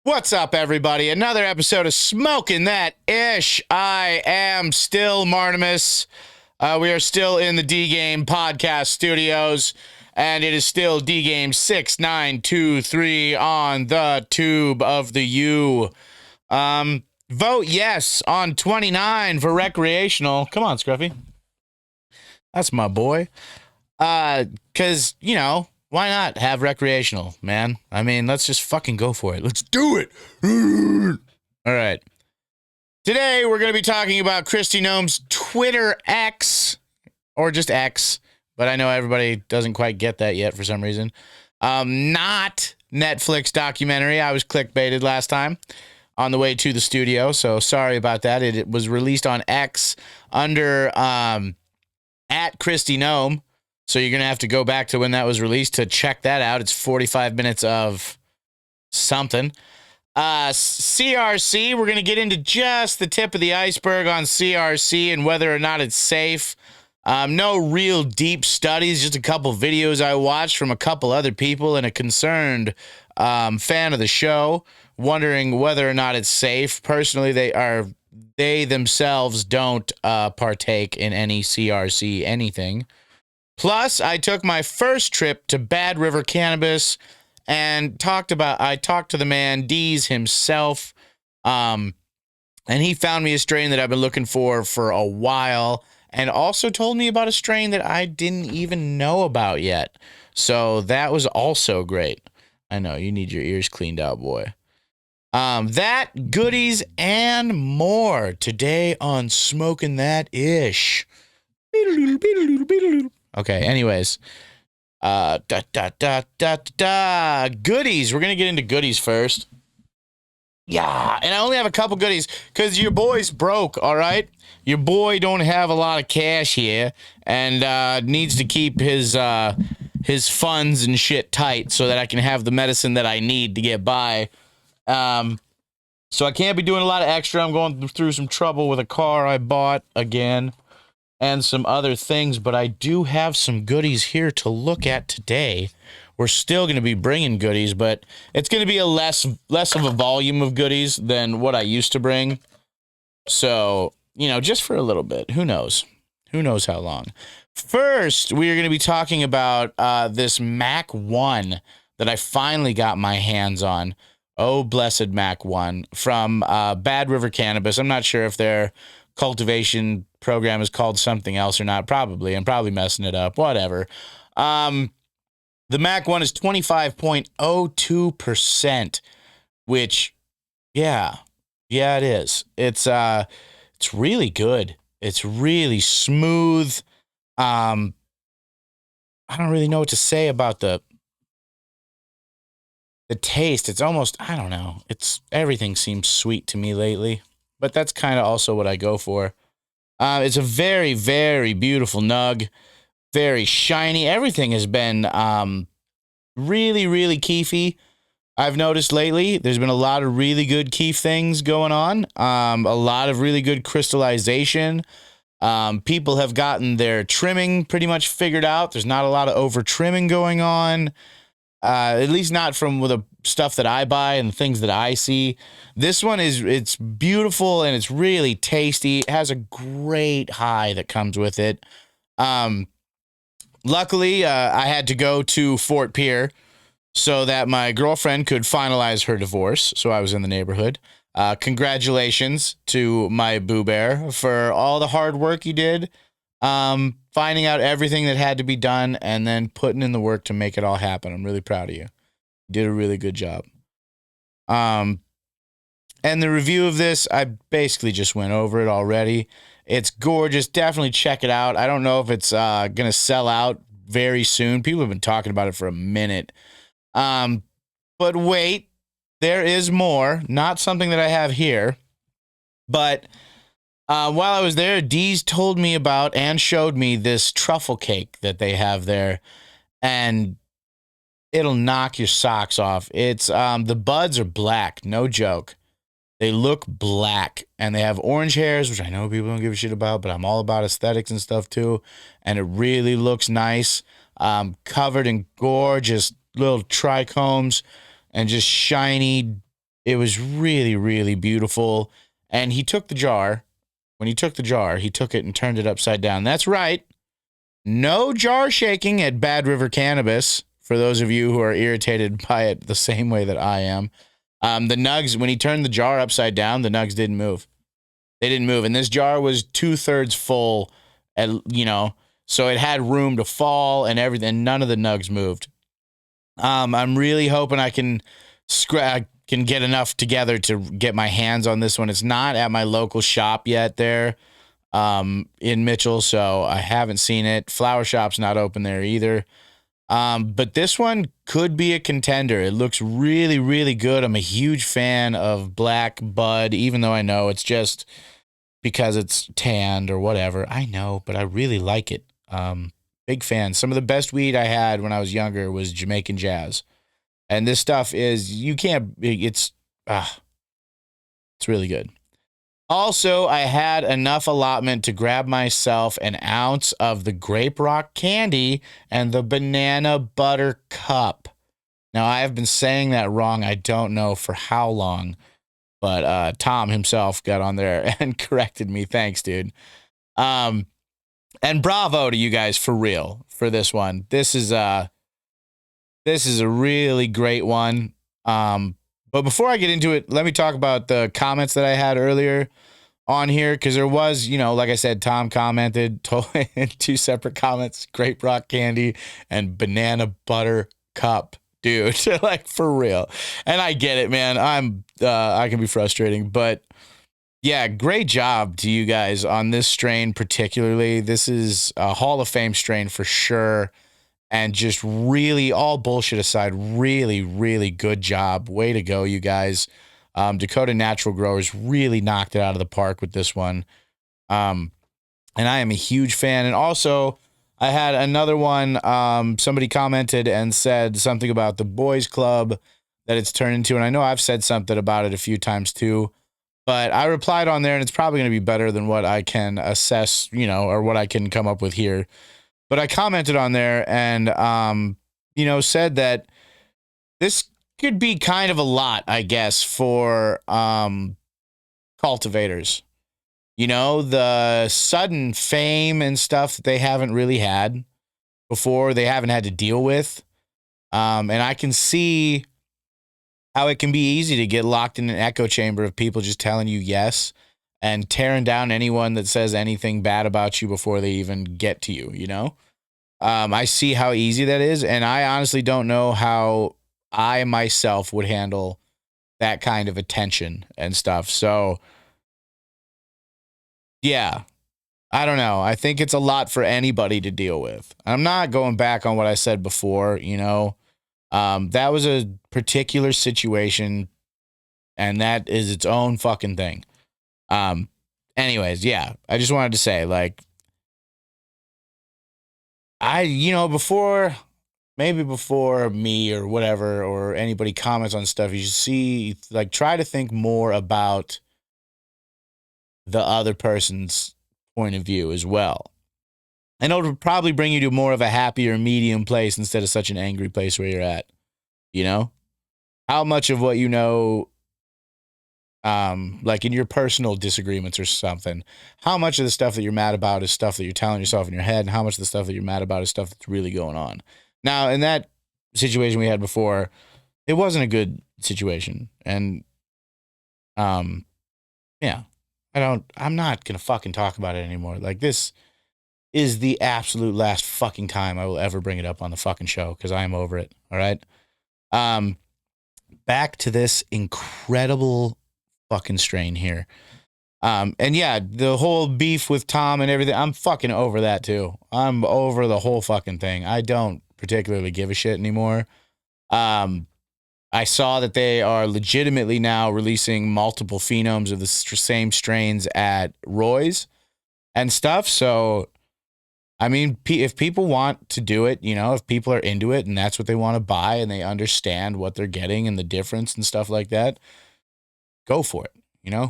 What's up, everybody? Another episode of Smoking That Ish. I am still MARTIMUS. We are still in the D-Game podcast studios, and it is still D-Game 6923 on the tube of the U. Vote yes on 29 for recreational. Come on, Scruffy. That's my boy. Because, why not have recreational, man? I mean, let's just fucking go for it. Let's do it. All right. Today, we're going to be talking about Kristi Noem's Twitter X, or just X, but I know everybody doesn't quite get that yet for some reason. Not Netflix documentary. I was clickbaited last time on the way to the studio, so sorry about that. It was released on X under at Kristi Noem. So you're going to have to go back to when that was released to check that out. It's 45 minutes of something. CRC, we're going to get into just the tip of the iceberg on CRC and whether or not it's safe. No real deep studies, just a couple videos I watched from a couple other people and a concerned fan of the show wondering whether or not it's safe. Personally, they themselves don't partake in any CRC anything. Plus, I took my first trip to Bad River Cannabis and I talked to the man, Deez himself, and he found me a strain that I've been looking for a while, and also told me about a strain that I didn't even know about yet. So that was also great. I know, you need your ears cleaned out, boy. That, goodies, and more today on Smoking That Ish. Okay, anyways. Goodies. We're going to get into goodies first. Yeah, and I only have a couple goodies because your boy's broke, all right? Your boy don't have a lot of cash here and needs to keep his funds and shit tight so that I can have the medicine that I need to get by. So I can't be doing a lot of extra. I'm going through some trouble with a car I bought again. And some other things, but I do have some goodies here to look at today. We're still going to be bringing goodies, but it's going to be a less of a volume of goodies than what I used to bring. So, just for a little bit. Who knows? Who knows how long? First, we are going to be talking about this Mac 1 that I finally got my hands on. Oh, blessed Mac 1 from Bad River Cannabis. I'm not sure if their cultivation program is called something else or not. Probably. I'm probably messing it up. Whatever. The Mac 1 is 25.02%, which, yeah, it is. It's really good. It's really smooth. I don't really know what to say about the taste. It's almost, I don't know. Everything seems sweet to me lately, but that's kind of also what I go for. It's a very, very beautiful nug, very shiny. Everything has been really, really keefy. I've noticed lately there's been a lot of really good keef things going on, a lot of really good crystallization. People have gotten their trimming pretty much figured out. There's not a lot of over trimming going on. At least not from the stuff that I buy and things that I see. This one it's beautiful and it's really tasty. It has a great high that comes with it. Luckily, I had to go to Fort Pierre so that my girlfriend could finalize her divorce. So I was in the neighborhood. Congratulations to my Boo Bear for all the hard work you did. Finding out everything that had to be done and then putting in the work to make it all happen. I'm really proud of you. You did a really good job. And the review of this, I basically just went over it already. It's gorgeous. Definitely check it out. I don't know if it's going to sell out very soon. People have been talking about it for a minute. But wait, there is more. Not something that I have here, but while I was there, Deez told me about and showed me this truffle cake that they have there, and it'll knock your socks off. It's the buds are black, no joke. They look black, and they have orange hairs, which I know people don't give a shit about, but I'm all about aesthetics and stuff too, and it really looks nice. Covered in gorgeous little trichomes and just shiny It was really, really beautiful. And he took the jar. When he took the jar, he took it and turned it upside down. That's right. No jar shaking at Bad River Cannabis, for those of you who are irritated by it the same way that I am. The nugs, when he turned the jar upside down, the nugs didn't move. They didn't move. And this jar was 2/3 full, so it had room to fall and everything. And none of the nugs moved. I'm really hoping I can get enough together to get my hands on this one. It's not at my local shop yet there in Mitchell, so I haven't seen it. Flower Shop's not open there either. But this one could be a contender. It looks really, really good. I'm a huge fan of Black Bud, even though I know it's just because it's tanned or whatever. I know, but I really like it. Big fan. Some of the best weed I had when I was younger was Jamaican Jazz. And this stuff is, it's really good. Also, I had enough allotment to grab myself an ounce of the Grape Rock candy and the banana butter cup. Now, I have been saying that wrong. I don't know for how long, but Tom himself got on there and corrected me. Thanks, dude. And bravo to you guys for real for this one. This is a really great one. But before I get into it, let me talk about the comments that I had earlier on here, because there was, like I said, Tom commented two separate comments: Grape Rock candy and banana butter cup. Dude, like for real. And I get it, man. I can be frustrating, but yeah, great job to you guys on this strain particularly. This is a Hall of Fame strain for sure. And just really, all bullshit aside, really, really good job. Way to go, you guys. Dakota Natural Growers really knocked it out of the park with this one. And I am a huge fan. And also, I had another one. Somebody commented and said something about the boys club that it's turned into. And I know I've said something about it a few times too. But I replied on there, and it's probably going to be better than what I can assess, or what I can come up with here. But I commented on there and, said that this could be kind of a lot, I guess, for cultivators. The sudden fame and stuff that they haven't really had before, they haven't had to deal with. And I can see how it can be easy to get locked in an echo chamber of people just telling you yes and tearing down anyone that says anything bad about you before they even get to you, I see how easy that is, and I honestly don't know how I myself would handle that kind of attention and stuff. So, yeah, I don't know. I think it's a lot for anybody to deal with. I'm not going back on what I said before, that was a particular situation, and that is its own fucking thing. Anyways, yeah, I just wanted to say, like, before me or whatever, or anybody comments on stuff, you should see, like, try to think more about the other person's point of view as well. And it'll probably bring you to more of a happier medium place instead of such an angry place where you're at. How much of what like in your personal disagreements or something, how much of the stuff that you're mad about is stuff that you're telling yourself in your head, and how much of the stuff that you're mad about is stuff that's really going on. Now, in that situation we had before, it wasn't a good situation. And, yeah, I'm not going to fucking talk about it anymore. Like, this is the absolute last fucking time I will ever bring it up on the fucking show, because I am over it. All right. Back to this incredible fucking strain here. And yeah, the whole beef with Tom and everything, I'm fucking over that too. I'm over the whole fucking thing. I don't particularly give a shit anymore. I saw that they are legitimately now releasing multiple phenoms of the same strains at Roy's and stuff. So, I mean, if people want to do it, if people are into it and that's what they want to buy and they understand what they're getting and the difference and stuff like that, go for it.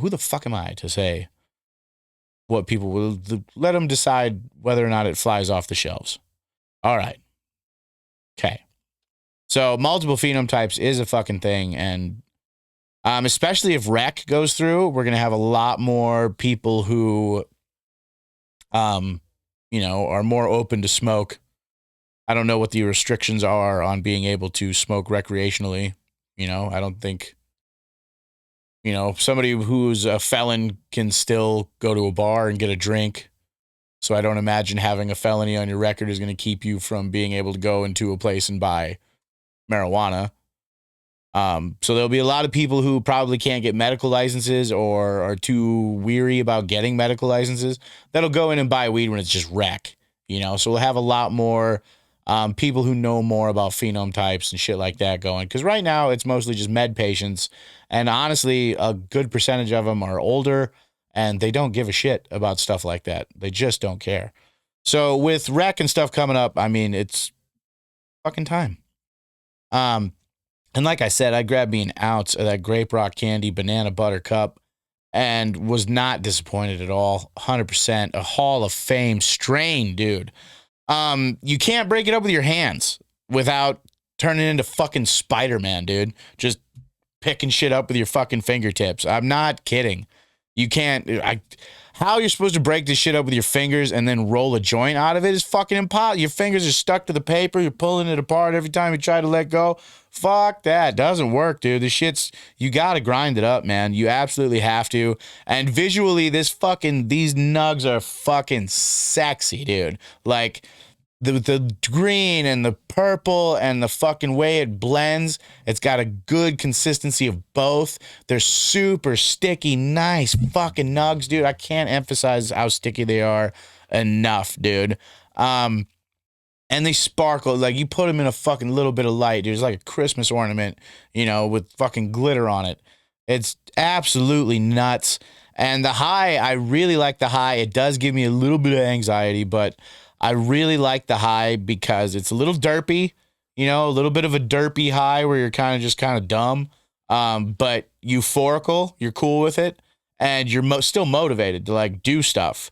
Who the fuck am I to say what people will? Let them decide whether or not it flies off the shelves. All right. Okay. So multiple phenome types is a fucking thing. And Especially if rec goes through, we're going to have a lot more people who, are more open to smoke. I don't know what the restrictions are on being able to smoke recreationally. I don't think, somebody who's a felon can still go to a bar and get a drink. So I don't imagine having a felony on your record is going to keep you from being able to go into a place and buy marijuana. So there'll be a lot of people who probably can't get medical licenses or are too weary about getting medical licenses that'll go in and buy weed when it's just rec, So we'll have a lot more people who know more about phenome types and shit like that going. Because right now it's mostly just med patients. And honestly, a good percentage of them are older and they don't give a shit about stuff like that. They just don't care. So with rec and stuff coming up, I mean, it's fucking time. And like I said, I grabbed me an ounce of that Grape Rock Candy Banana Butter Cup and was not disappointed at all. 100%. A Hall of Fame strain, dude. You can't break it up with your hands without turning into fucking Spider-Man, dude. Just picking shit up with your fucking fingertips. I'm not kidding. You can't. How you're supposed to break this shit up with your fingers and then roll a joint out of it is fucking impossible. Your fingers are stuck to the paper. You're pulling it apart every time you try to let go. Fuck that. Doesn't work, dude. The shit's, you gotta grind it up, man. You absolutely have to. And visually, these nugs are fucking sexy, dude. Like, the green and the purple and the fucking way it blends, it's got a good consistency of both. They're super sticky, nice fucking nugs, dude. I can't emphasize how sticky they are enough, dude. And they sparkle. Like, you put them in a fucking little bit of light, dude. It's like a Christmas ornament, with fucking glitter on it. It's absolutely nuts. And the high, I really like the high. It does give me a little bit of anxiety, but I really like the high because it's a little derpy, a little bit of a derpy high where you're kind of dumb, but euphorical. You're cool with it, and you're still motivated to like do stuff.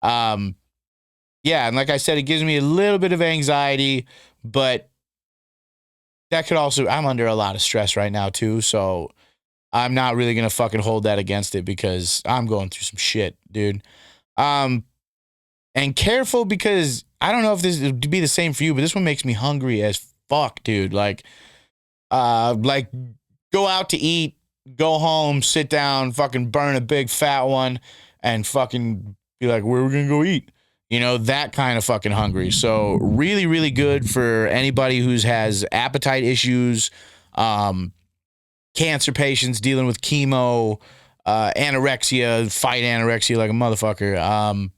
Yeah, and like I said, it gives me a little bit of anxiety, but that could also, I'm under a lot of stress right now too, so I'm not really gonna fucking hold that against it because I'm going through some shit, dude. And careful because I don't know if this would be the same for you, but this one makes me hungry as fuck, dude. Like go out to eat, go home, sit down, fucking burn a big fat one, and fucking be like, where are we gonna go eat? That kind of fucking hungry. So really, really good for anybody who has appetite issues, cancer patients dealing with chemo, anorexia, fight anorexia like a motherfucker.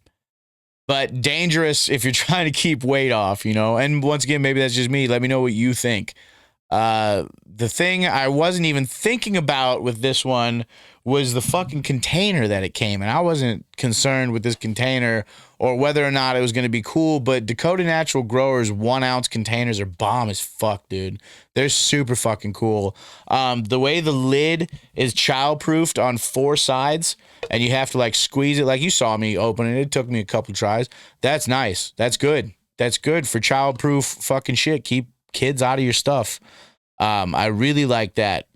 But dangerous if you're trying to keep weight off, And once again, maybe that's just me. Let me know what you think. The thing I wasn't even thinking about with this one was the fucking container that it came in. I wasn't concerned with this container or whether or not it was going to be cool, but Dakota Natural Growers 1 ounce containers are bomb as fuck, dude. They're super fucking cool. The way the lid is child-proofed on 4 sides, and you have to like squeeze it like you saw me open it. It took me a couple tries. That's nice. That's good. That's good for child-proof fucking shit. Keep kids out of your stuff. I really like that.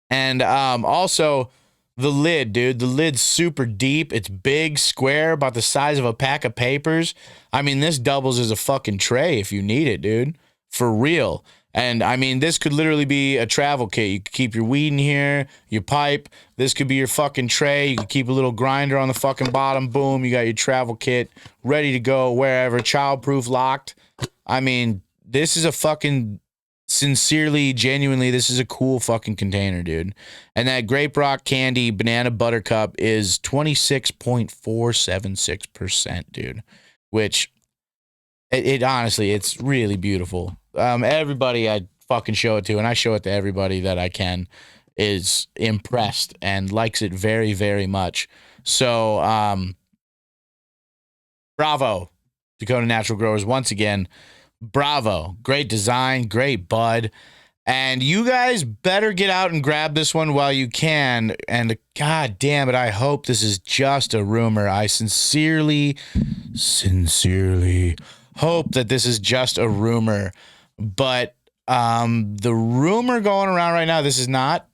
And also the lid, dude. The lid's super deep. It's big, square, about the size of a pack of papers. I mean, this doubles as a fucking tray if you need it, dude. For real. And I mean, this could literally be a travel kit. You could keep your weed in here, your pipe. This could be your fucking tray. You could keep a little grinder on the fucking bottom. Boom, you got your travel kit ready to go wherever. Childproof, locked. I mean, this is a fucking... Sincerely, genuinely, this is a cool fucking container, dude. And that Grape Rock Candy Banana Butter Cup is 26.476%, dude. Which, it honestly, it's really beautiful. Everybody I fucking show it to, and I show it to everybody that I can, is impressed and likes it very, very much. So, bravo, Dakota Natural Growers, once again. Bravo. Great design, great bud. And you guys better get out and grab this one while you can. And god damn it, I hope this is just a rumor. I sincerely hope that this is just a rumor. But the rumor going around right now, this is not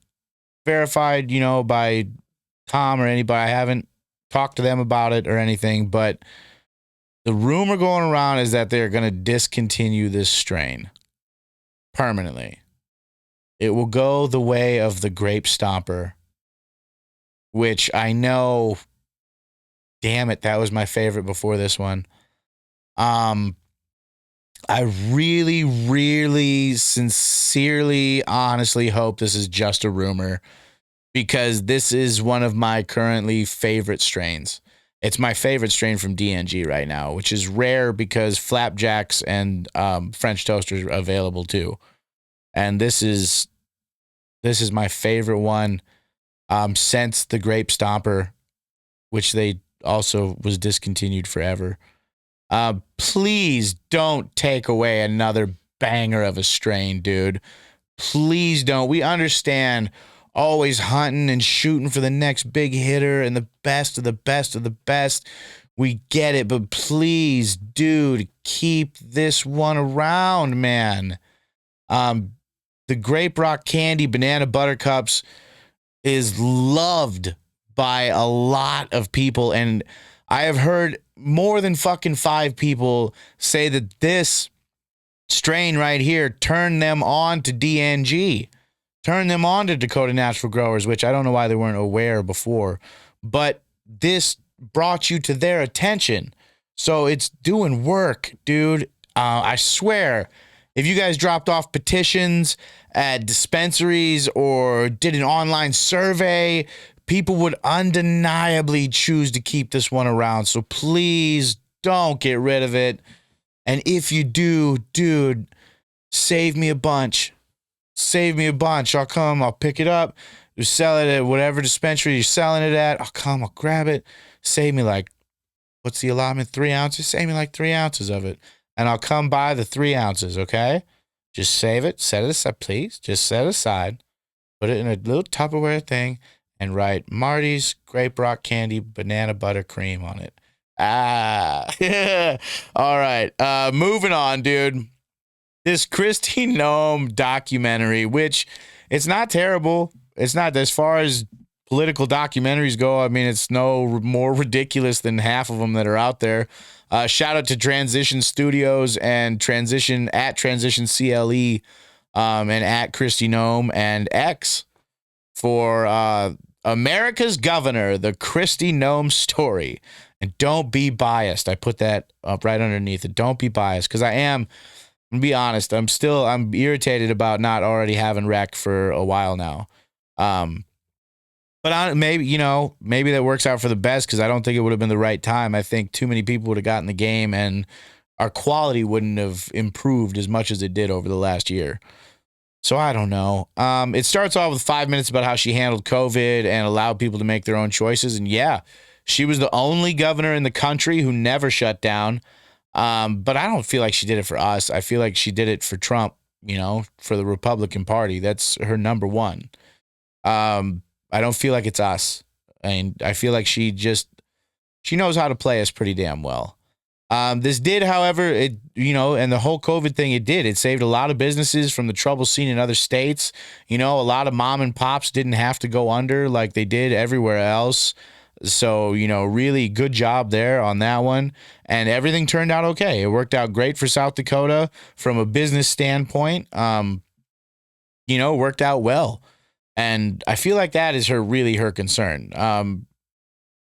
verified, by Tom or anybody. I haven't talked to them about it or anything, but the rumor going around is that they're going to discontinue this strain permanently. It will go the way of the grape stomper, which I know, damn it, that was my favorite before this one. I really, really, sincerely, honestly hope this is just a rumor, because this is one of my currently favorite strains. It's my favorite strain from DNG right now, which is rare because flapjacks and French toasters are available too. And this is my favorite one since the Grape Stomper, which they also was discontinued forever. Please don't take away another banger of a strain, dude. Please don't. We understand always hunting and shooting for the next big hitter and the best of the best of the best. We get it, but please, dude, keep this one around, man. The Grape Rock Candy Banana Buttercups is loved by a lot of people, and I have heard more than fucking 5 people say that this strain right here turned them on to DNG, turned them on to Dakota Natural Growers, which I don't know why they weren't aware before, but this brought you to their attention. So it's doing work, dude. I swear, if you guys dropped off petitions at dispensaries or did an online survey, people would undeniably choose to keep this one around. So please don't get rid of it. And if you do, dude, save me a bunch. Save me a bunch. I'll come, I'll pick it up. You sell it at whatever dispensary you're selling it at. I'll come, I'll grab it. Save me like, what's the allotment? 3 ounces? Save me like 3 ounces of it. And I'll come buy the 3 ounces, okay? Just save it. Set it aside, please. Just set it aside. Put it in a little Tupperware thing and write Marty's Grape Rock Candy Banana Buttercream on it. All right. Moving on, dude. This Kristi Noem documentary, which it's not terrible. It's not, as far as political documentaries go, I mean, it's no more ridiculous than half of them that are out there. Shout out to Transition Studios and Transition CLE and at Kristi Noem and X for America's Governor, the Kristi Noem story. And don't be biased. I put that up right underneath it. Don't be biased, because I'm gonna be honest, I'm irritated about not already having rec for a while now. But maybe that works out for the best, because I don't think it would have been the right time. I think too many people would have gotten the game and our quality wouldn't have improved as much as it did over the last year. So I don't know. It starts off with 5 minutes about how she handled COVID and allowed people to make their own choices. And yeah, she was the only governor in the country who never shut down. But I don't feel like she did it for us. I feel like she did it for Trump, for the Republican Party. That's her number one. I don't feel like it's us. And I feel like she knows how to play us pretty damn well. This did, however, and the whole COVID thing, it saved a lot of businesses from the trouble seen in other states. A lot of mom and pops didn't have to go under like they did everywhere else. So, really good job there on that one. And everything turned out okay. It worked out great for South Dakota from a business standpoint. Worked out well. And I feel like that is her concern.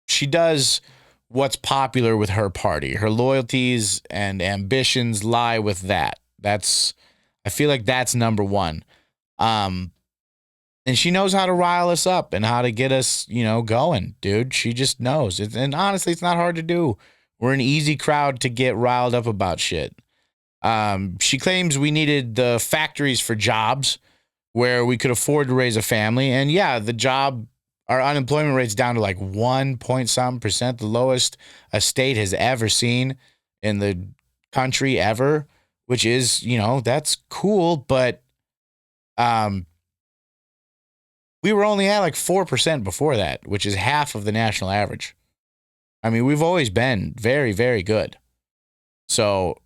She does what's popular with her party. Her loyalties and ambitions lie with that. I feel like that's number one. And she knows how to rile us up and how to get us, going, dude. She just knows. And honestly, it's not hard to do. We're an easy crowd to get riled up about shit. She claims we needed the factories for jobs where we could afford to raise a family. And yeah, our unemployment rate's down to like 1.something%, the lowest a state has ever seen in the country ever, which is, that's cool. But, we were only at like 4% before that, which is half of the national average. I mean, we've always been very, very good. So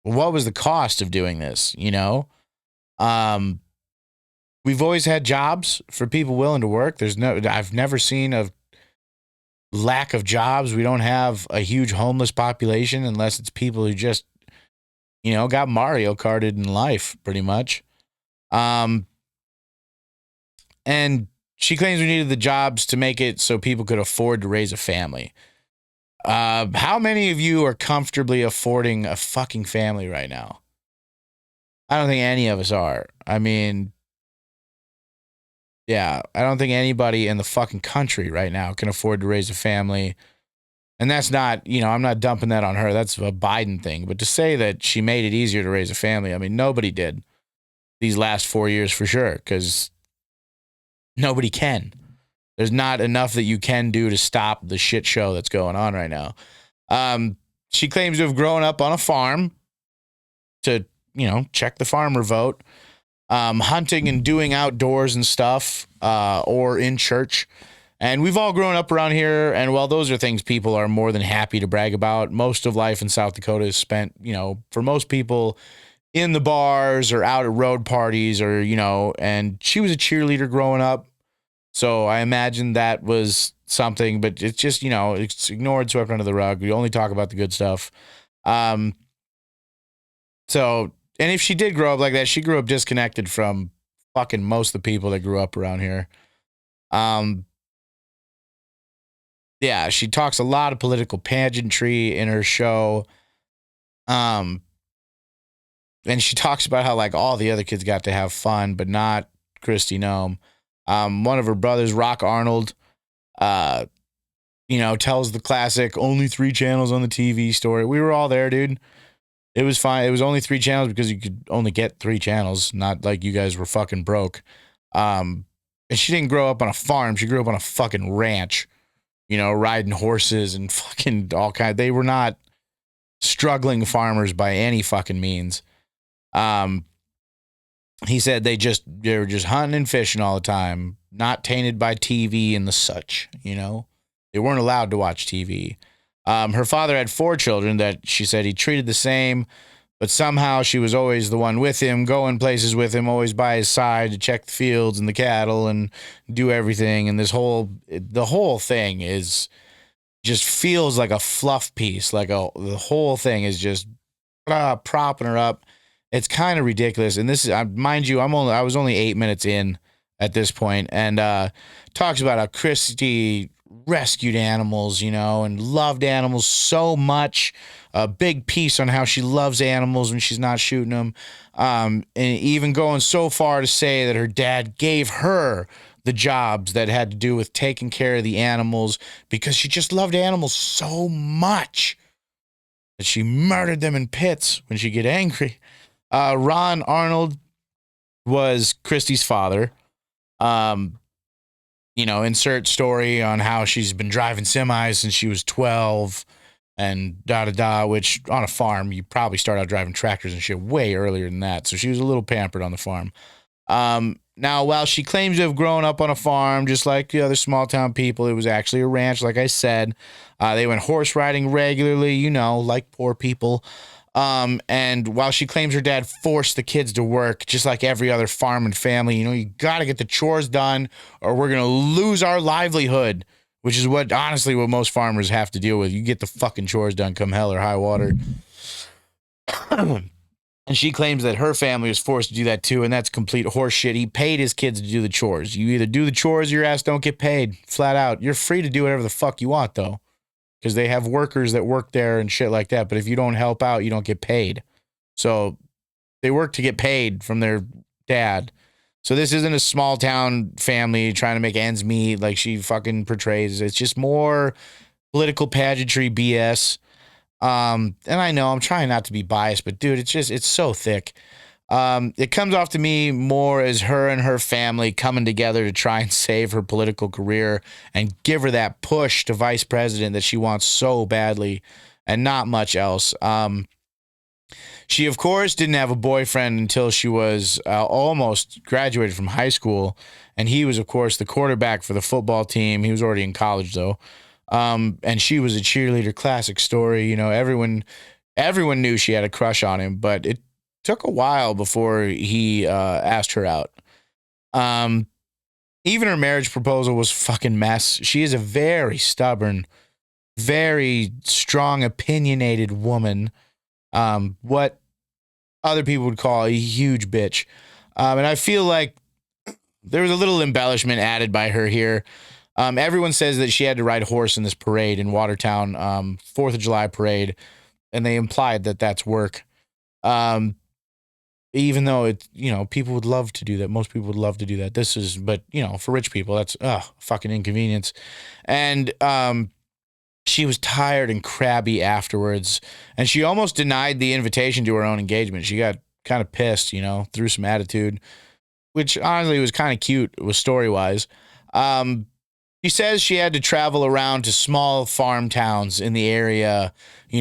what was the cost of doing this, We've always had jobs for people willing to work. I've never seen a lack of jobs. We don't have a huge homeless population unless it's people who just, got Mario Karted in life, pretty much. And she claims we needed the jobs to make it so people could afford to raise a family. How many of you are comfortably affording a fucking family right now? I don't think any of us are. I mean, yeah, I don't think anybody in the fucking country right now can afford to raise a family. And that's not, I'm not dumping that on her. That's a Biden thing. But to say that she made it easier to raise a family, I mean, nobody did these last 4 years for sure, because nobody can. There's not enough that you can do to stop the shit show that's going on right now. She claims to have grown up on a farm to, check the farmer vote, hunting and doing outdoors and stuff, or in church. And we've all grown up around here. And while those are things people are more than happy to brag about, most of life in South Dakota is spent, for most people in the bars or out at road parties or, and she was a cheerleader growing up. So I imagine that was something, but it's just, it's ignored, swept under the rug. We only talk about the good stuff. So, and if she did grow up like that, she grew up disconnected from fucking most of the people that grew up around here. Yeah, she talks a lot of political pageantry in her show. And she talks about how like all the other kids got to have fun, but not Kristi Noem. One of her brothers, Rock Arnold, tells the classic only 3 channels on the TV story. We were all there, dude. It was fine. It was only 3 channels because you could only get 3 channels, not like you guys were fucking broke. And she didn't grow up on a farm. She grew up on a fucking ranch, riding horses and fucking all kind. They were not struggling farmers by any fucking means. He said they were just hunting and fishing all the time, not tainted by TV and the such, They weren't allowed to watch TV. Her father had 4 children that she said he treated the same, but somehow she was always the one with him, going places with him, always by his side to check the fields and the cattle and do everything. And the whole thing just feels like a fluff piece. The whole thing is just propping her up. It's kind of ridiculous. And this is, mind you, I was only 8 minutes in at this point, and talks about how Kristi rescued animals, and loved animals so much. A big piece on how she loves animals when she's not shooting them. And even going so far to say that her dad gave her the jobs that had to do with taking care of the animals because she just loved animals so much that she murdered them in pits when she'd get angry. Ron Arnold was Kristi's father. Insert story on how she's been driving semis since she was 12 and which on a farm, you probably start out driving tractors and shit way earlier than that. So she was a little pampered on the farm. Now, while she claims to have grown up on a farm, just like the other small town people, it was actually a ranch, like I said. They went horse riding regularly, like poor people. And while she claims her dad forced the kids to work, just like every other farm and family, you got to get the chores done or we're going to lose our livelihood, which is what most farmers have to deal with. You get the fucking chores done come hell or high water. And she claims that her family was forced to do that too, and that's complete horseshit. He paid his kids to do the chores. You either do the chores or your ass don't get paid, flat out. You're free to do whatever the fuck you want, though, because they have workers that work there and shit like that. But if you don't help out, you don't get paid. So they work to get paid from their dad. So this isn't a small town family trying to make ends meet like she fucking portrays. It's just more political pageantry BS. And I know I'm trying not to be biased, but dude, it's so thick. It comes off to me more as her and her family coming together to try and save her political career and give her that push to vice president that she wants so badly, and not much else. She, of course, didn't have a boyfriend until she was almost graduated from high school, and he was, of course, the quarterback for the football team. He was already in college, though. And she was a cheerleader, classic story. Everyone knew she had a crush on him, but it took a while before he asked her out. Um, even her marriage proposal was fucking mess. She is a very stubborn, very strong, opinionated woman. What other people would call a huge bitch. And I feel like there was a little embellishment added by her here. Everyone says that she had to ride a horse in this parade in Watertown, 4th of July parade, and they implied that that's work. Even though it, people would love to do that. Most people would love to do that. But for rich people, that's fucking inconvenience. And she was tired and crabby afterwards, and she almost denied the invitation to her own engagement. She got kind of pissed, threw some attitude, which honestly was kind of cute, was story-wise. She says she had to travel around to small farm towns in the area,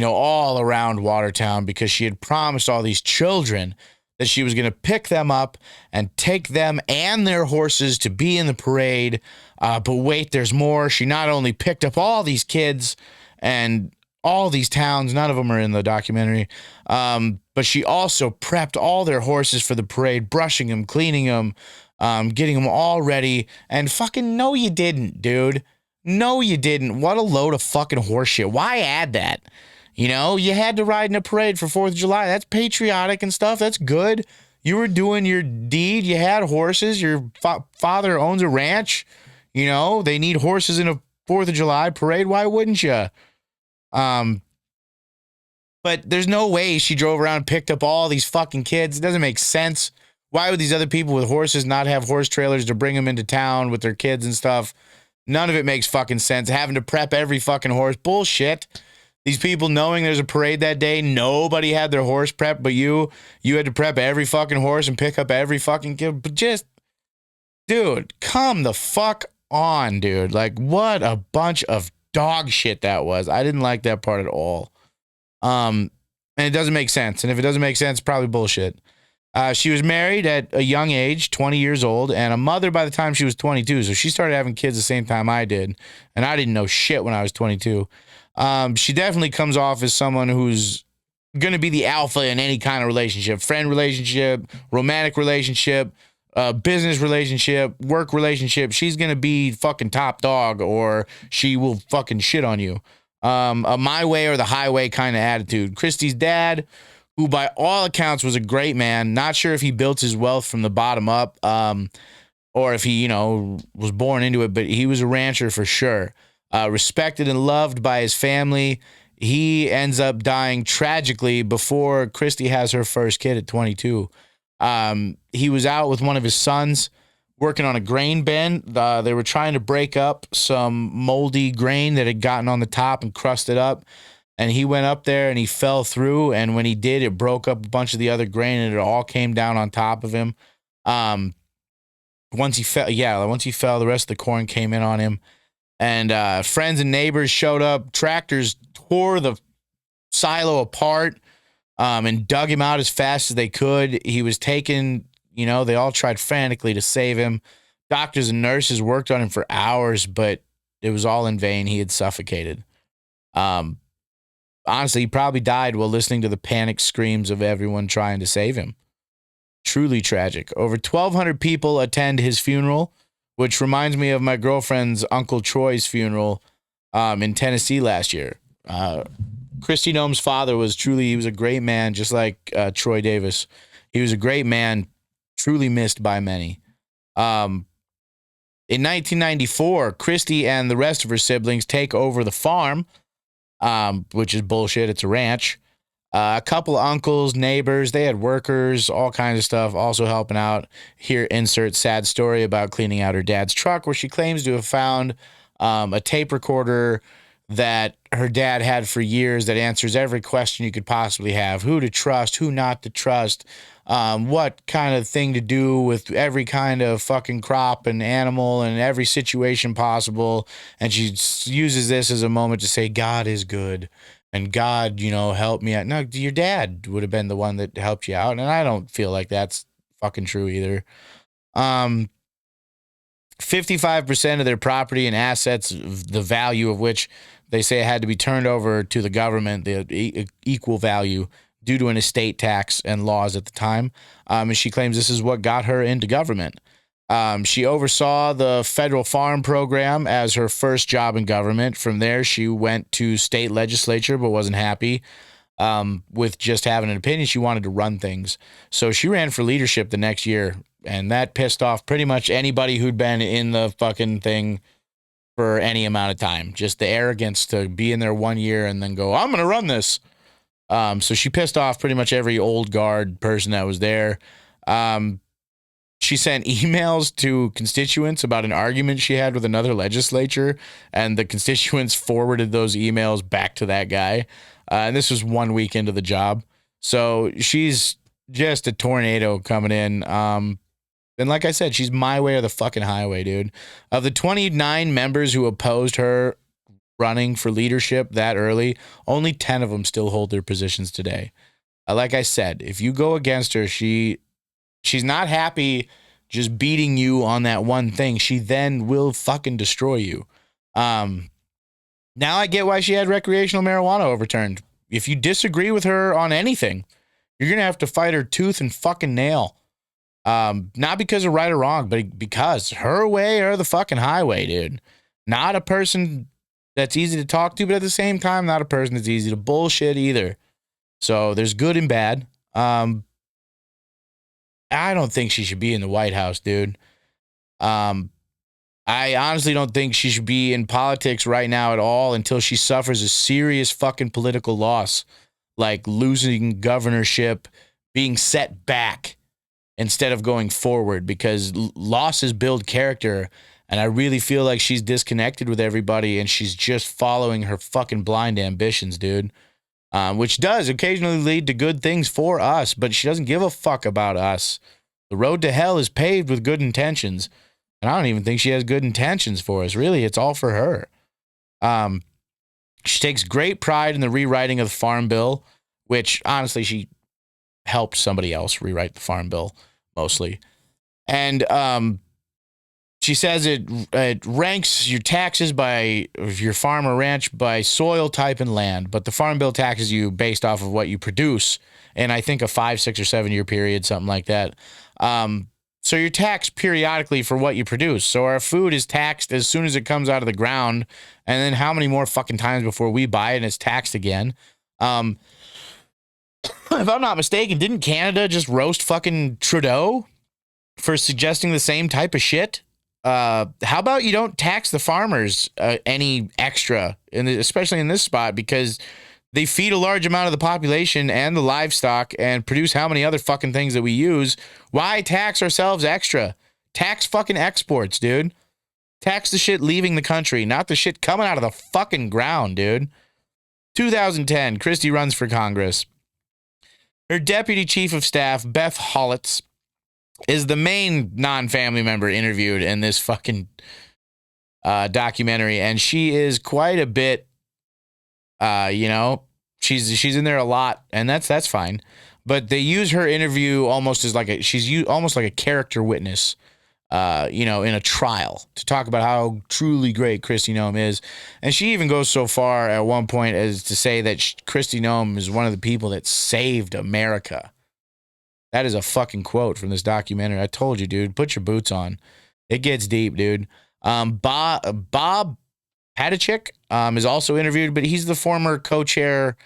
all around Watertown, because she had promised all these children that she was going to pick them up and take them and their horses to be in the parade. But wait, there's more. She not only picked up all these kids and all these towns, none of them are in the documentary, but she also prepped all their horses for the parade, brushing them, cleaning them, getting them all ready. And fucking no, you didn't, dude. No, you didn't. What a load of fucking horseshit. Why add that? You had to ride in a parade for 4th of July. That's patriotic and stuff. That's good. You were doing your deed. You had horses. Your father owns a ranch. They need horses in a 4th of July parade. Why wouldn't you? But there's no way she drove around and picked up all these fucking kids. It doesn't make sense. Why would these other people with horses not have horse trailers to bring them into town with their kids and stuff? None of it makes fucking sense. Having to prep every fucking horse. Bullshit. These people knowing there's a parade that day, nobody had their horse prepped but you. You had to prep every fucking horse and pick up every fucking kid. But just, dude, come the fuck on, dude. Like, what a bunch of dog shit that was. I didn't like that part at all. And it doesn't make sense. And if it doesn't make sense, probably bullshit. She was married at a young age, 20 years old, and a mother by the time she was 22. So she started having kids the same time I did. And I didn't know shit when I was 22. She definitely comes off as someone who's going to be the alpha in any kind of relationship, friend relationship, romantic relationship, business relationship, work relationship. She's going to be fucking top dog, or she will fucking shit on you. A my way or the highway kind of attitude. Kristi's dad, who by all accounts was a great man, not sure if he built his wealth from the bottom up, or if he, was born into it, but he was a rancher for sure. Respected and loved by his family. He ends up dying tragically before Kristi has her first kid at 22. He was out with one of his sons working on a grain bin. They were trying to break up some moldy grain that had gotten on the top and crusted up. And he went up there and he fell through. And when he did, it broke up a bunch of the other grain and it all came down on top of him. Once he fell, the rest of the corn came in on him. And friends and neighbors showed up. Tractors tore the silo apart and dug him out as fast as they could. He was taken, they all tried frantically to save him. Doctors and nurses worked on him for hours, but it was all in vain. He had suffocated. Honestly, he probably died while listening to the panic screams of everyone trying to save him. Truly tragic. Over 1,200 people attend his funeral, which reminds me of my girlfriend's Uncle Troy's funeral in Tennessee last year. Kristi Noem's father he was a great man, just like Troy Davis. He was a great man, truly missed by many. In 1994, Kristi and the rest of her siblings take over the farm, which is bullshit. It's a ranch. A couple of uncles, neighbors, they had workers, all kinds of stuff, also helping out. Here, insert sad story about cleaning out her dad's truck, where she claims to have found a tape recorder that her dad had for years that answers every question you could possibly have. Who to trust, who not to trust, what kind of thing to do with every kind of fucking crop and animal and every situation possible. And she uses this as a moment to say, God is good. And God, help me out. No, your dad would have been the one that helped you out. And I don't feel like that's fucking true either. 55% of their property and assets, the value of which they say had to be turned over to the government, the equal value, due to an estate tax and laws at the time. And she claims this is what got her into government. She oversaw the federal farm program as her first job in government. From there, she went to state legislature but wasn't happy with just having an opinion. She wanted to run things. So she ran for leadership the next year, and that pissed off pretty much anybody who'd been in the fucking thing for any amount of time. Just the arrogance to be in there 1 year and then go, I'm going to run this. So she pissed off pretty much every old guard person that was there. She sent emails to constituents about an argument she had with another legislature, and the constituents forwarded those emails back to that guy. And this was 1 week into the job. So she's just a tornado coming in. And like I said, she's my way or the fucking highway, dude. Of the 29 members who opposed her running for leadership that early, only 10 of them still hold their positions today. Like I said, if you go against her, she's not happy just beating you on that one thing. She then will fucking destroy you. Now I get why she had recreational marijuana overturned. If you disagree with her on anything, you're going to have to fight her tooth and fucking nail. Not because of right or wrong, but because her way or the fucking highway, dude. Not a person that's easy to talk to, but at the same time, not a person that's easy to bullshit either. So there's good and bad. I don't think she should be in the White House, dude. I honestly don't think she should be in politics right now at all until she suffers a serious fucking political loss, like losing governorship, being set back instead of going forward, because losses build character. And I really feel like she's disconnected with everybody and she's just following her fucking blind ambitions, dude. Which does occasionally lead to good things for us, but she doesn't give a fuck about us. The road to hell is paved with good intentions. And I don't even think she has good intentions for us. Really, it's all for her. She takes great pride in the rewriting of the Farm Bill, which honestly, she helped somebody else rewrite the Farm Bill mostly. And she says it ranks your taxes by your farm or ranch by soil type and land, but the Farm Bill taxes you based off of what you produce. And I think a 5, 6, or 7 year period, something like that. So you're taxed periodically for what you produce. So our food is taxed as soon as it comes out of the ground. And then how many more fucking times before we buy it and it's taxed again? If I'm not mistaken, didn't Canada just roast fucking Trudeau for suggesting the same type of shit? How about you don't tax the farmers any extra, especially in this spot, because they feed a large amount of the population and the livestock and produce how many other fucking things that we use. Why tax ourselves extra? Tax fucking exports, dude. Tax the shit leaving the country, not the shit coming out of the fucking ground, dude. 2010, Kristi runs for Congress. Her deputy chief of staff, Beth Hollitz, is the main non-family member interviewed in this fucking documentary, and she is quite a bit. She's in there a lot, and that's fine. But they use her interview almost as almost like a character witness, in a trial to talk about how truly great Kristi Noem is. And she even goes so far at one point as to say that Kristi Noem is one of the people that saved America. That is a fucking quote from this documentary. I told you, dude, put your boots on. It gets deep, dude. Bob Padachik is also interviewed, but he's the former co-chair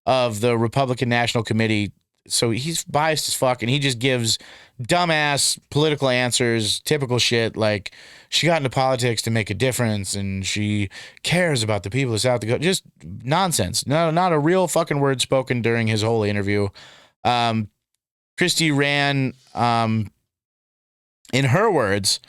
of the Republican National Committee. So he's biased as fuck, and he just gives dumbass political answers, typical shit, like she got into politics to make a difference, and she cares about the people of South Dakota. Just nonsense. No, not a real fucking word spoken during his whole interview. Kristi ran, in her words,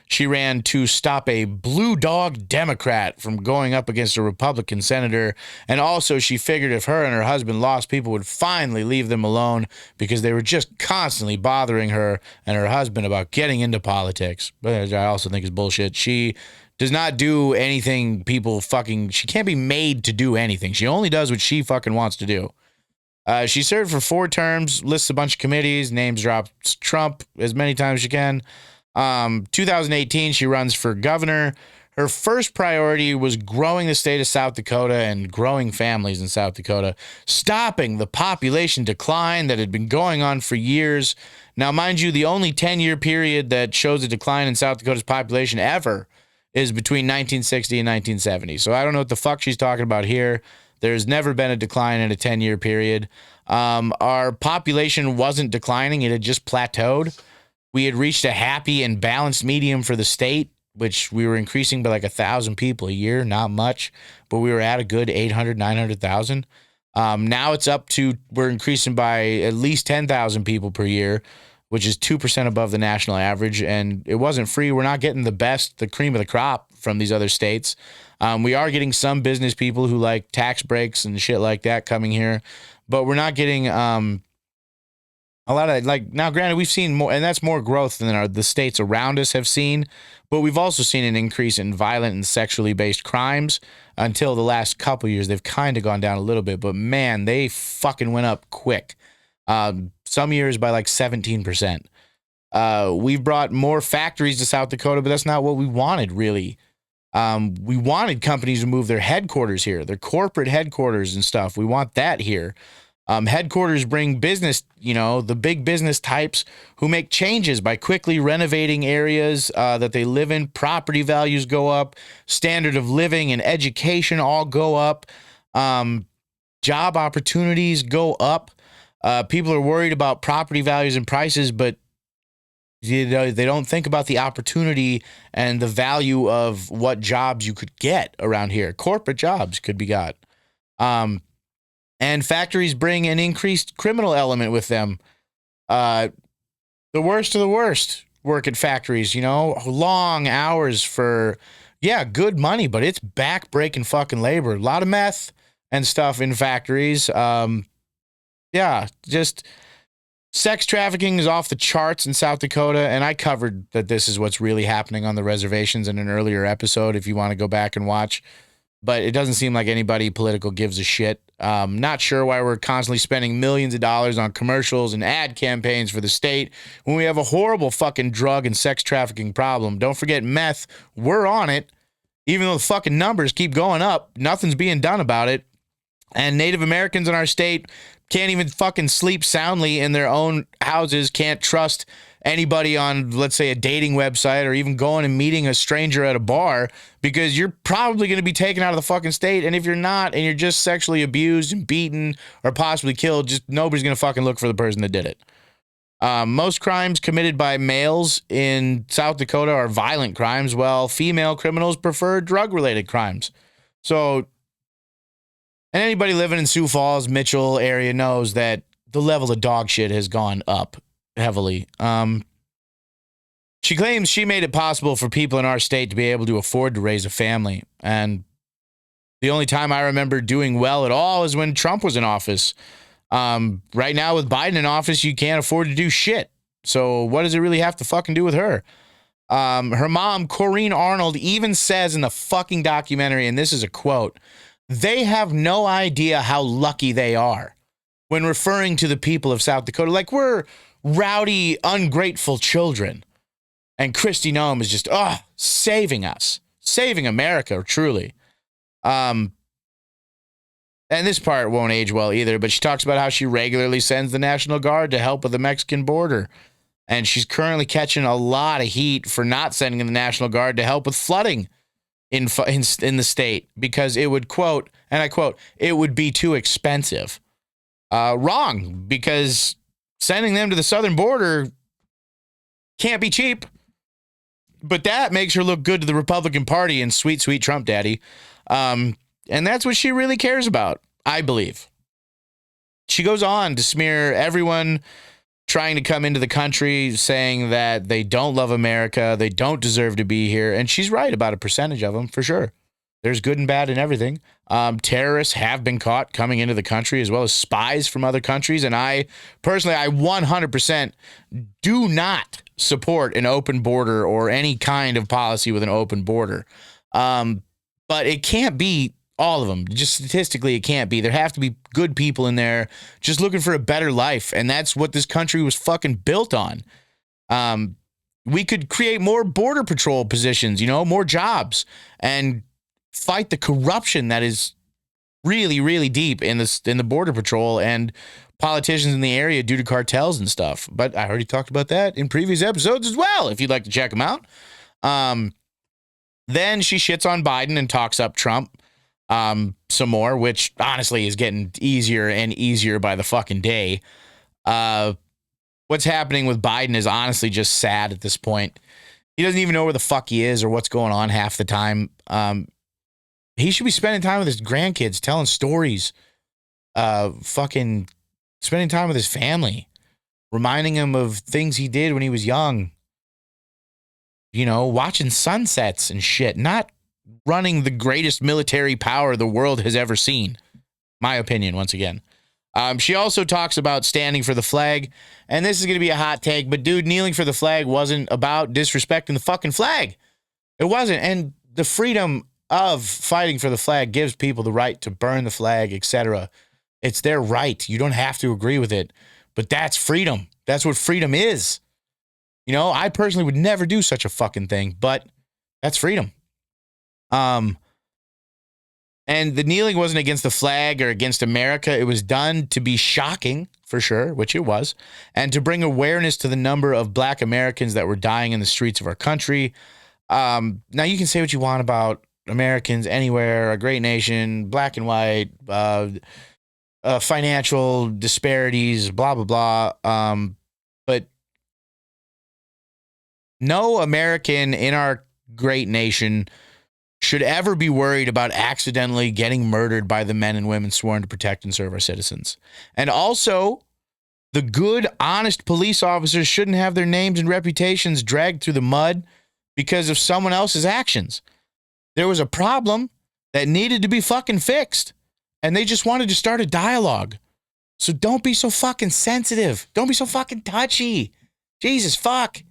she ran to stop a blue dog Democrat from going up against a Republican senator. And also she figured if her and her husband lost, people would finally leave them alone because they were just constantly bothering her and her husband about getting into politics. But I also think is bullshit. She does not do anything she can't be made to do anything. She only does what she fucking wants to do. She served for 4 terms, lists a bunch of committees, names drops Trump as many times as she can. 2018, she runs for governor. her first priority was growing the state of South Dakota and growing families in South Dakota, stopping the population decline that had been going on for years. Now, mind you, the only 10-year period that shows a decline in South Dakota's population ever is between 1960 and 1970. So I don't know what the fuck she's talking about here. There's never been a decline in a 10-year period. Our population wasn't declining. It had just plateaued. We had reached a happy and balanced medium for the state, which we were increasing by like 1,000 people a year, not much, but we were at a good 800, 900,000. Now it's up to, we're increasing by at least 10,000 people per year, which is 2% above the national average. And it wasn't free. We're not getting the cream of the crop from these other states. We are getting some business people who like tax breaks and shit like that coming here, but we're not getting a lot of, like, now granted, we've seen more, and that's more growth than the states around us have seen, but we've also seen an increase in violent and sexually based crimes. Until the last couple years, they've kind of gone down a little bit, but man, they fucking went up quick. Some years by like 17%. We've brought more factories to South Dakota, but that's not what we wanted, really. We wanted companies to move their headquarters here, their corporate headquarters and stuff. We want that here. Headquarters bring business, the big business types who make changes by quickly renovating areas that they live in. Property values go up. Standard of living and education all go up. Job opportunities go up. People are worried about property values and prices, but they don't think about the opportunity and the value of what jobs you could get around here. Corporate jobs could be got. And factories bring an increased criminal element with them. The worst of the worst work at factories, long hours for, good money, but it's back-breaking fucking labor. A lot of meth and stuff in factories. Just sex trafficking is off the charts in South Dakota, and I covered that this is what's really happening on the reservations in an earlier episode if you want to go back and watch. But it doesn't seem like anybody political gives a shit. Not sure why we're constantly spending millions of dollars on commercials and ad campaigns for the state when we have a horrible fucking drug and sex trafficking problem. Don't forget meth. We're on it. Even though the fucking numbers keep going up, nothing's being done about it. And Native Americans in our state can't even fucking sleep soundly in their own houses, can't trust anybody on, let's say, a dating website or even going and meeting a stranger at a bar because you're probably going to be taken out of the fucking state. And if you're not, and you're just sexually abused and beaten or possibly killed, just nobody's going to fucking look for the person that did it. Most crimes committed by males in South Dakota are violent crimes, while female criminals prefer drug-related crimes. So, and anybody living in Sioux Falls, Mitchell area knows that the level of dog shit has gone up heavily. She claims she made it possible for people in our state to be able to afford to raise a family. And the only time I remember doing well at all is when Trump was in office. Right now with Biden in office, you can't afford to do shit. So what does it really have to fucking do with her? Her mom, Corrine Arnold, even says in the fucking documentary, and this is a quote, "They have no idea how lucky they are," when referring to the people of South Dakota. Like, we're rowdy, ungrateful children. And Kristi Noem is just, saving us. Saving America, truly. And this part won't age well either, but she talks about how she regularly sends the National Guard to help with the Mexican border. And she's currently catching a lot of heat for not sending the National Guard to help with flooding in the state because it would, quote, and I quote, "it would be too expensive." Wrong, because sending them to the southern border can't be cheap. But that makes her look good to the Republican Party and sweet, sweet Trump daddy. And that's what she really cares about, I believe. She goes on to smear everyone trying to come into the country, saying that they don't love America, they don't deserve to be here. And she's right about a percentage of them, for sure. There's good and bad in everything. Terrorists have been caught coming into the country, as well as spies from other countries. And I 100% do not support an open border or any kind of policy with an open border. But it can't be all of them. Just statistically, it can't be. There have to be good people in there just looking for a better life. And that's what this country was fucking built on. we could create more border patrol positions, more jobs, and fight the corruption that is really, really deep in the border patrol and politicians in the area due to cartels and stuff. But I already talked about that in previous episodes as well, if you'd like to check them out. Then she shits on Biden and talks up Trump some more, which honestly is getting easier and easier by the fucking day. What's happening with Biden is honestly just sad at this point. He doesn't even know where the fuck he is or what's going on half the time. He should be spending time with his grandkids, telling stories, fucking spending time with his family, reminding him of things he did when he was young. Watching sunsets and shit, not running the greatest military power the world has ever seen. My opinion, once again. She also talks about standing for the flag, and this is going to be a hot take, but dude, kneeling for the flag wasn't about disrespecting the fucking flag. It wasn't, and the freedom of fighting for the flag gives people the right to burn the flag, etc. It's their right. You don't have to agree with it, but that's freedom. That's what freedom is. I personally would never do such a fucking thing, but that's freedom. And the kneeling wasn't against the flag or against America. It was done to be shocking, for sure, which it was, and to bring awareness to the number of Black Americans that were dying in the streets of our country. Now, you can say what you want about Americans anywhere, a great nation, black and white, financial disparities, blah, blah, blah. But no American in our great nation should ever be worried about accidentally getting murdered by the men and women sworn to protect and serve our citizens. And also, the good, honest police officers shouldn't have their names and reputations dragged through the mud because of someone else's actions. There was a problem that needed to be fucking fixed, and they just wanted to start a dialogue. So don't be so fucking sensitive. Don't be so fucking touchy. Jesus, fuck.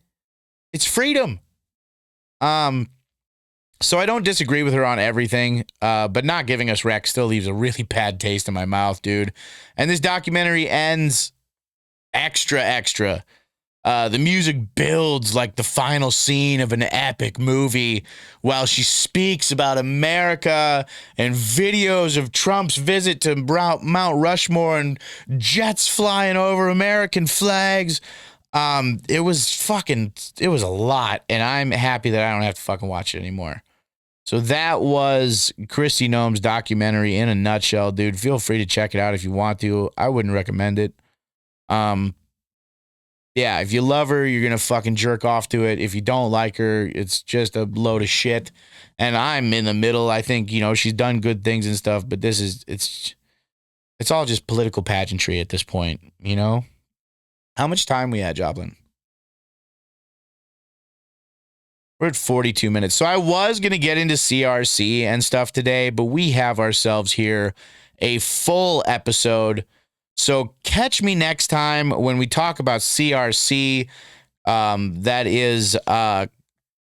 It's freedom. So I don't disagree with her on everything, but not giving us rec still leaves a really bad taste in my mouth, dude. And this documentary ends extra. The music builds like the final scene of an epic movie while she speaks about America and videos of Trump's visit to Mount Rushmore and jets flying over American flags. It was a lot, and I'm happy that I don't have to fucking watch it anymore. So that was Kristi Noem's documentary in a nutshell, dude. Feel free to check it out if you want to. I wouldn't recommend it. Yeah, if you love her, you're going to fucking jerk off to it. If you don't like her, it's just a load of shit. And I'm in the middle. I think, she's done good things and stuff, but it's all just political pageantry at this point, How much time we had, Joplin? We're at 42 minutes. So I was going to get into CRC and stuff today, but we have ourselves here a full episode. So catch me next time when we talk about CRC. That is, God,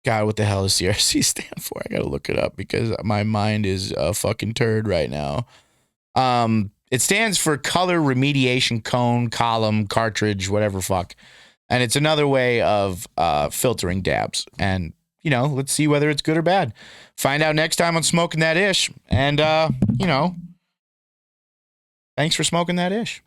what the hell does CRC stand for? I got to look it up because my mind is a fucking turd right now. It stands for Color Remediation Cone, Column, Cartridge, whatever fuck. And it's another way of filtering dabs. And, let's see whether it's good or bad. Find out next time on Smoking That Ish. And, thanks for smoking that ish.